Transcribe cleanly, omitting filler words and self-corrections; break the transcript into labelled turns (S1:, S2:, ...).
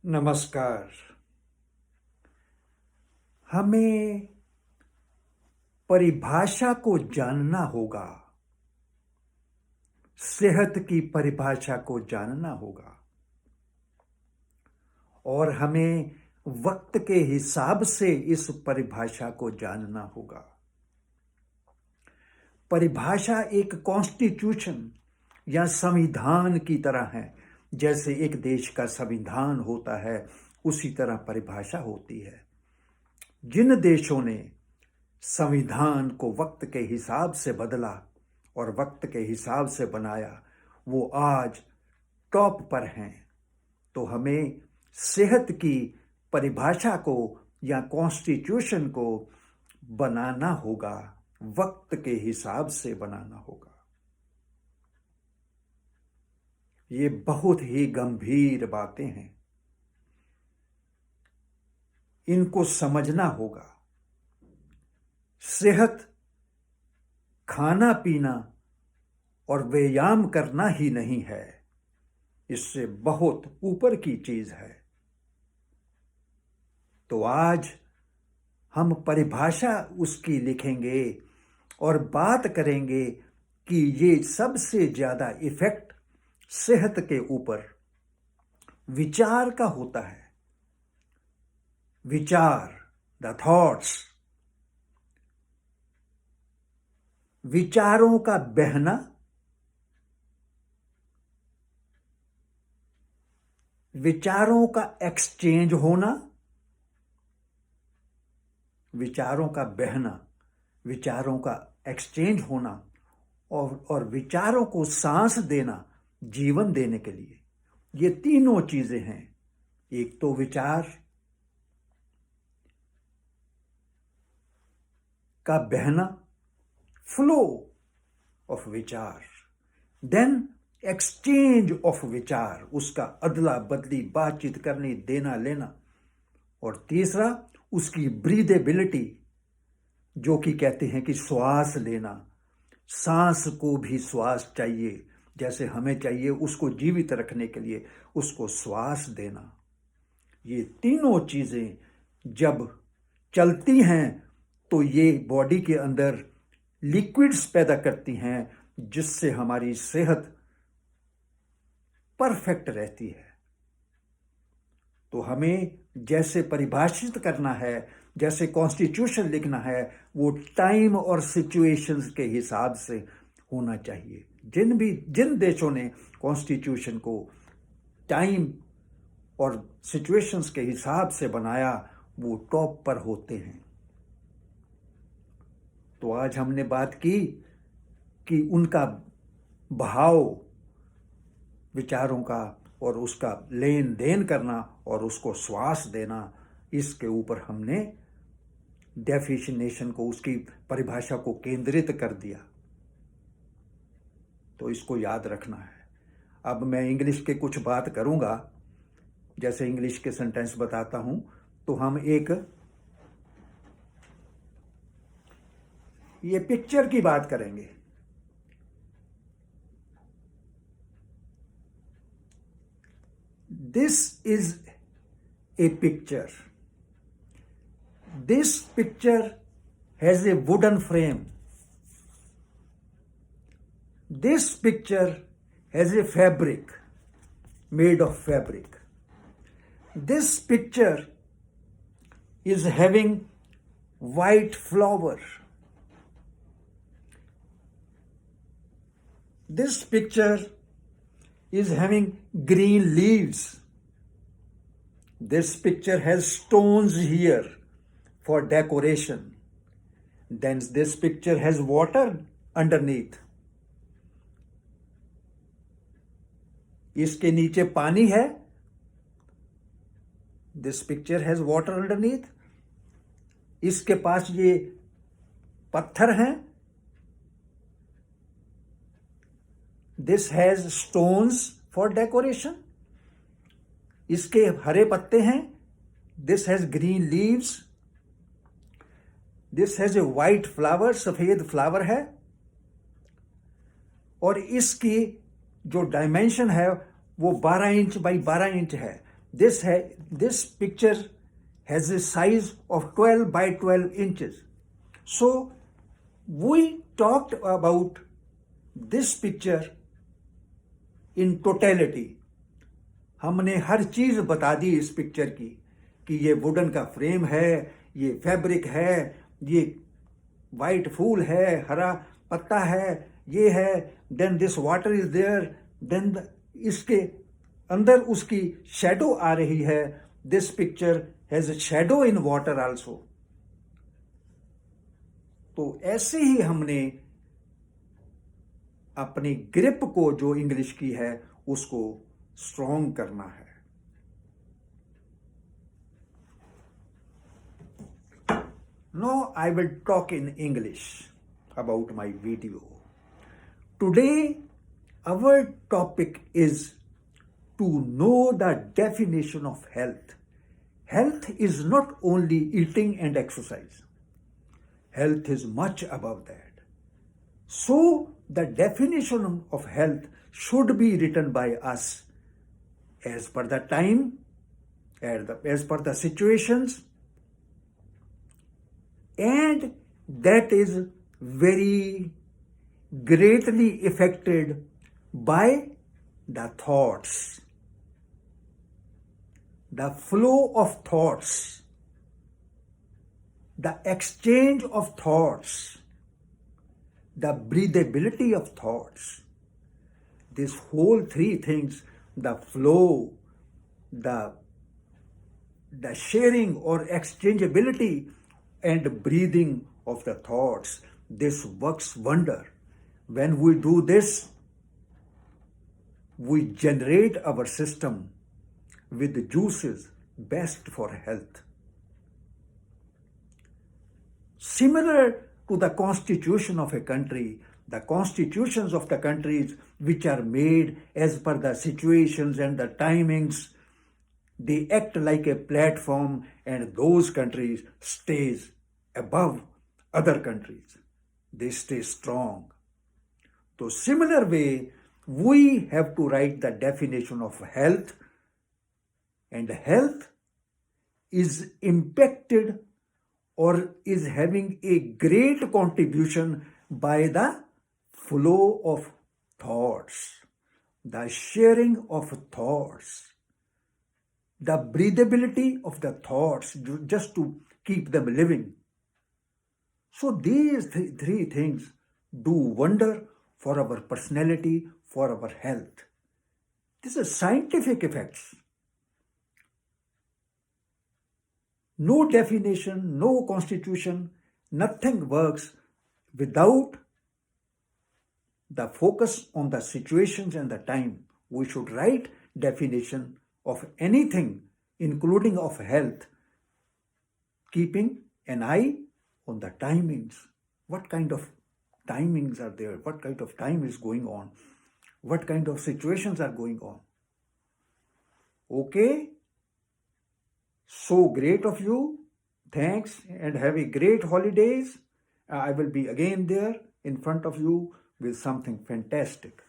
S1: नमस्कार। हमें परिभाषा को जानना होगा। सेहत की परिभाषा को जानना होगा और हमें वक्त के हिसाब से इस परिभाषा को जानना होगा। परिभाषा एक कॉन्स्टिट्यूशन या संविधान की तरह है। जैसे एक देश का संविधान होता है, उसी तरह परिभाषा होती है। जिन देशों ने संविधान को वक्त के हिसाब से बदला और वक्त के हिसाब से बनाया, वो आज टॉप पर हैं। तो हमें सेहत की परिभाषा को या कॉन्स्टिट्यूशन को बनाना होगा, वक्त के हिसाब से बनाना होगा। ये बहुत ही गंभीर बातें हैं, इनको समझना होगा। सेहत खाना पीना और व्यायाम करना ही नहीं है, इससे बहुत ऊपर की चीज है। तो आज हम परिभाषा उसकी लिखेंगे और बात करेंगे कि ये सबसे ज्यादा इफेक्ट सेहत के ऊपर विचार का होता है। विचार, द थॉट्स, विचारों का बहना, विचारों का एक्सचेंज होना, विचारों का बहना, विचारों का एक्सचेंज होना और विचारों को सांस देना जीवन देने के लिए। ये तीनों चीजें हैं। एक तो विचार का बहना, फ्लो ऑफ विचार, देन एक्सचेंज ऑफ विचार, उसका अदला बदली बातचीत करनी, देना लेना, और तीसरा उसकी ब्रीदेबिलिटी, जो कि कहते हैं कि श्वास लेना। सांस को भी श्वास चाहिए, जैसे हमें चाहिए उसको जीवित रखने के लिए उसको श्वास देना। ये तीनों चीजें जब चलती हैं तो ये बॉडी के अंदर लिक्विड्स पैदा करती हैं, जिससे हमारी सेहत परफेक्ट रहती है। तो हमें जैसे परिभाषित करना है, जैसे कॉन्स्टिट्यूशन लिखना है, वो टाइम और सिचुएशंस के हिसाब से होना चाहिए। जिन देशों ने कॉन्स्टिट्यूशन को टाइम और सिचुएशंस के हिसाब से बनाया, वो टॉप पर होते हैं। तो आज हमने बात की कि उनका भाव, विचारों का और उसका लेन देन करना और उसको श्वास देना, इसके ऊपर हमने डेफिनेशन को, उसकी परिभाषा को केंद्रित कर दिया। तो इसको याद रखना है। अब मैं इंग्लिश के कुछ बात करूंगा, जैसे इंग्लिश के सेंटेंस बताता हूं। तो हम ये पिक्चर की बात करेंगे। This is a picture. This picture has a wooden frame. This picture has a fabric, made of fabric. This picture is having white flower. This picture is having green leaves. This picture has stones here for decoration. Then this picture has water underneath. इसके नीचे पानी है. This picture has water underneath. इसके पास ये पत्थर हैं. This has stones for decoration. इसके हरे पत्ते हैं. This has green leaves. This has a white flower, सफेद फ्लावर है. और इसकी जो डायमेंशन है वो 12 इंच बाई 12 इंच है. this picture has a size of 12 by 12 inches. So we talked about this picture in totality. हमने हर चीज बता दी इस पिक्चर की कि ये वुडन का फ्रेम है, ये फैब्रिक है, ये वाइट फूल है, हरा पत्ता है, ये है, then this water is there, then इसके अंदर उसकी शेडो आ रही है. This picture has shadow in water also. तो ऐसे ही हमने अपनी ग्रिप को जो इंग्लिश की है उसको स्ट्रॉन्ग करना है. Now I will talk in English about my video. Today our topic is to know the definition of health. Health is not only eating and exercise. Health is much above that. So the definition of health should be written by us as per the time, as per the situations, and that is very greatly affected by the thoughts, the flow of thoughts, the exchange of thoughts, the breathability of thoughts. These whole three things, the flow, the sharing or exchangeability and breathing of the thoughts, this works wonder. When we do this, we generate our system with the juices best for health. Similar to the constitution of a country, the constitutions of the countries which are made as per the situations and the timings, they act like a platform, and those countries stays above other countries. They stay strong. So similar way, we have to write the definition of health, and health is impacted or is having a great contribution by the flow of thoughts, the sharing of thoughts, the breathability of the thoughts, just to keep them living. So these three things do wonder for our personality, for our health. This is scientific effects. No definition, no constitution, nothing works without the focus on the situations and the time. We should write definition of anything, including of health, keeping an eye on the timings. What kind of timings are there? What kind of time is going on? What kind of situations are going on? Okay? So great of you. Thanks and have a great holidays. I will be again there in front of you with something fantastic.